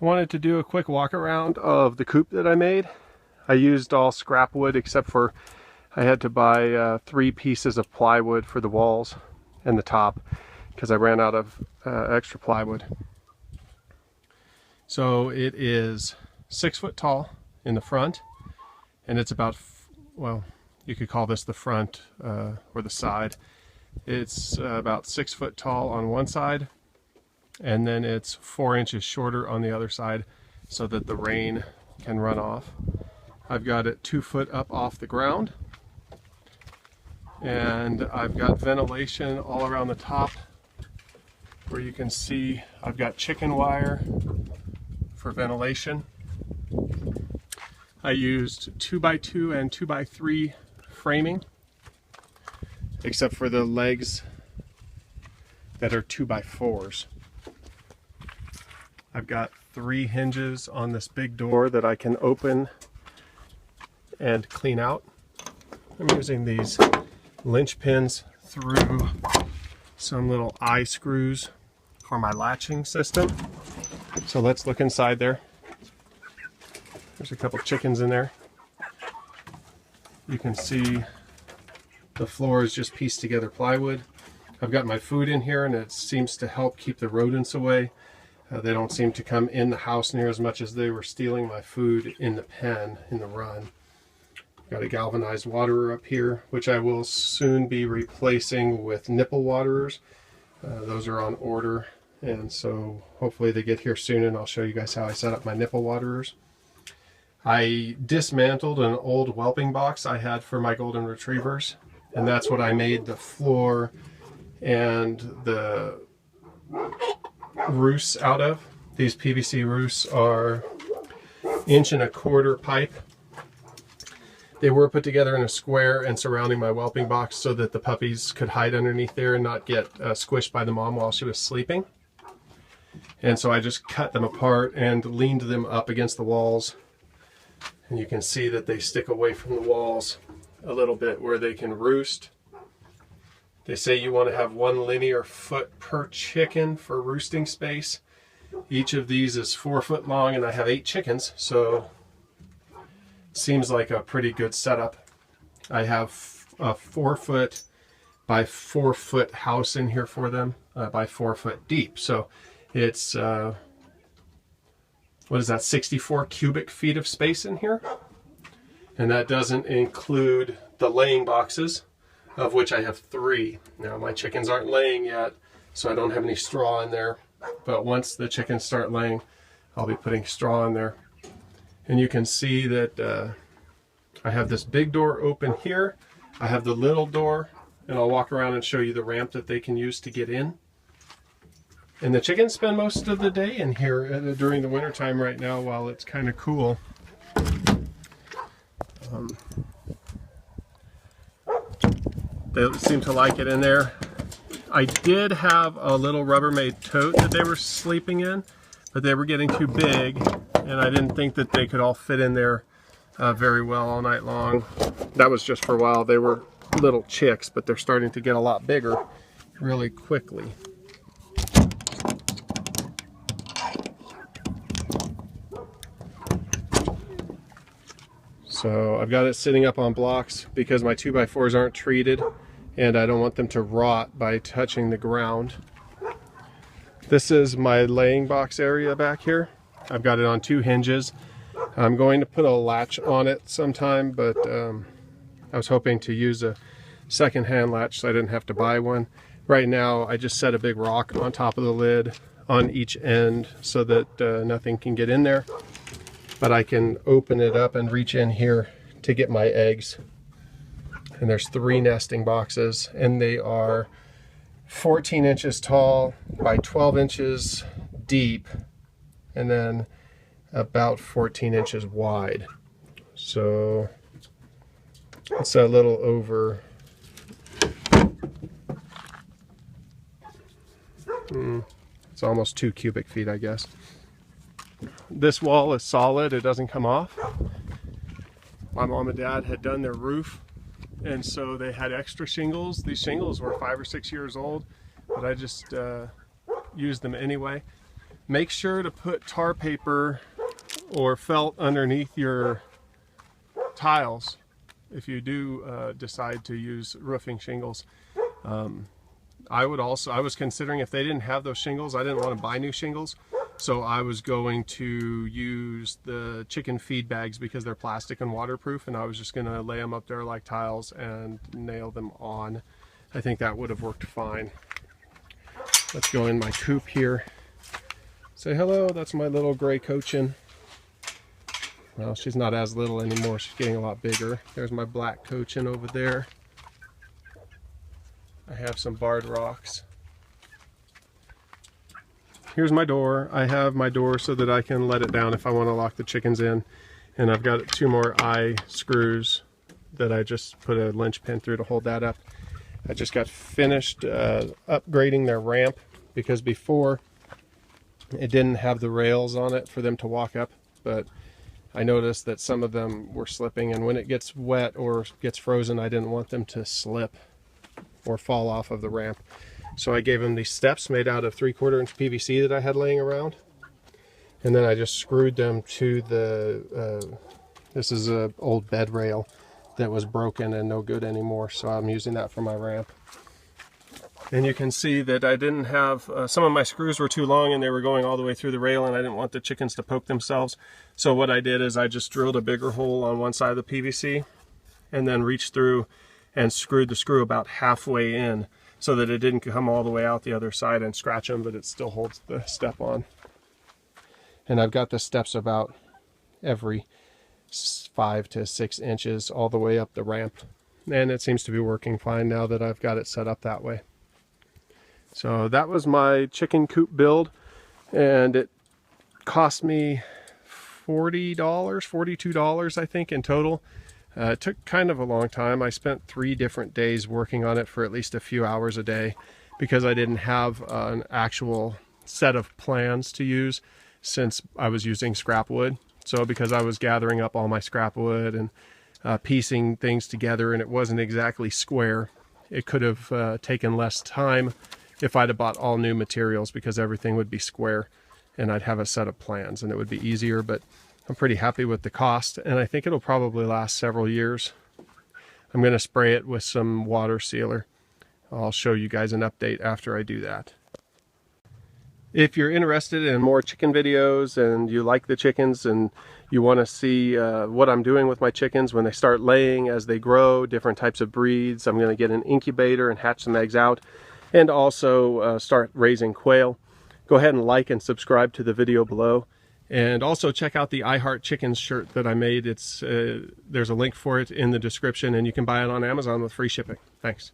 I wanted to do a quick walk around of the coop that I made. I used all scrap wood except for I had to buy 3 pieces of plywood for the walls and the top because I ran out of extra plywood. So it is 6 foot tall in the front, and it's about, well, you could call this the front or the side. It's about 6 foot tall on one side, and then it's 4 inches shorter on the other side so that the rain can run off. I've got it 2 foot up off the ground, and I've got ventilation all around the top where you can see I've got chicken wire for ventilation. I used 2x2 and 2x3 framing, except for the legs that are 2x4s. I've got 3 hinges on this big door that I can open and clean out. I'm using these linch pins through some little eye screws for my latching system. So let's look inside there. There's a couple chickens in there. You can see the floor is just pieced together plywood. I've got my food in here, and it seems to help keep the rodents away. They don't seem to come in the house near as much as they were stealing my food in the pen, in the run. Got a galvanized waterer up here, which I will soon be replacing with nipple waterers. Those are on order, and so hopefully they get here soon, and I'll show you guys how I set up my nipple waterers. I dismantled an old whelping box I had for my golden retrievers, and that's what I made the floor and the roosts out of. These PVC roosts are 1.25 inch pipe. They were put together in a square and surrounding my whelping box so that the puppies could hide underneath there and not get squished by the mom while she was sleeping. And so I just cut them apart and leaned them up against the walls. And you can see that they stick away from the walls a little bit where they can roost. They say you want to have 1 linear foot per chicken for roosting space. Each of these is 4 foot long, and I have 8 chickens, so it seems like a pretty good setup. I have a 4 foot by 4 foot house in here for them, by 4 foot deep. So it's, what is that, 64 cubic feet of space in here? And that doesn't include the laying boxes, of which I have 3. Now my chickens aren't laying yet, so I don't have any straw in there. But once the chickens start laying, I'll be putting straw in there. And you can see that I have this big door open here. I have the little door, and I'll walk around and show you the ramp that they can use to get in. And the chickens spend most of the day in here during the winter time right now while it's kind of cool. They seem to like it in there. I did have a little Rubbermaid tote that they were sleeping in, but they were getting too big, and I didn't think that they could all fit in there very well all night long. That was just for a while. They were little chicks, but they're starting to get a lot bigger really quickly. So I've got it sitting up on blocks because my 2x4s aren't treated, and I don't want them to rot by touching the ground. This is my laying box area back here. I've got it on 2 hinges. I'm going to put a latch on it sometime, but I was hoping to use a second-hand latch so I didn't have to buy one. Right now I just set a big rock on top of the lid on each end so that nothing can get in there. But I can open it up and reach in here to get my eggs. And there's 3 nesting boxes, and they are 14 inches tall by 12 inches deep, and then about 14 inches wide. So it's a little over it's almost 2 cubic feet, I guess. This wall is solid, it doesn't come off. My mom and dad had done their roof, and so they had extra shingles. These shingles were 5 or 6 years old, but I just used them anyway. make sure to put tar paper or felt underneath your tiles if you do decide to use roofing shingles. I was considering, if they didn't have those shingles, I didn't want to buy new shingles, so I was going to use the chicken feed bags because they're plastic and waterproof, and I was just going to lay them up there like tiles and nail them on. I think that would have worked fine. Let's go in my coop here. Say hello. That's my little gray Cochin. Well, she's not as little anymore. She's getting a lot bigger. There's my black Cochin over there. I have some barred rocks. Here's my door. I have my door so that I can let it down if I want to lock the chickens in. And I've got 2 more eye screws that I just put a linchpin through to hold that up. I just got finished upgrading their ramp, because before it didn't have the rails on it for them to walk up, but I noticed that some of them were slipping, and when it gets wet or gets frozen, I didn't want them to slip or fall off of the ramp. So I gave them these steps made out of 3/4 inch PVC that I had laying around, and then I just screwed them to the this is an old bed rail that was broken and no good anymore, so I'm using that for my ramp. And you can see that I didn't have some of my screws were too long and they were going all the way through the rail, and I didn't want the chickens to poke themselves. So what I did is I just drilled a bigger hole on one side of the PVC and then reached through and screwed the screw about halfway in so that it didn't come all the way out the other side and scratch them, but it still holds the step on. And I've got the steps about every 5 to 6 inches all the way up the ramp, and it seems to be working fine now that I've got it set up that way. So that was my chicken coop build, and it cost me $40, $42 I think in total. It took kind of a long time. I spent 3 different days working on it for at least a few hours a day, because I didn't have an actual set of plans to use since I was using scrap wood. So because I was gathering up all my scrap wood and piecing things together, and it wasn't exactly square, it could have taken less time if I'd have bought all new materials, because everything would be square and I'd have a set of plans and it would be easier. But I'm pretty happy with the cost, and I think it'll probably last several years. I'm going to spray it with some water sealer. I'll show you guys an update after I do that. If you're interested in more chicken videos and you like the chickens and you want to see what I'm doing with my chickens when they start laying, as they grow, different types of breeds, I'm going to get an incubator and hatch some eggs out, and also start raising quail, go ahead and like and subscribe to the video below. And also check out the I Heart Chickens shirt that I made. There's a link for it in the description, and you can buy it on Amazon with free shipping. Thanks.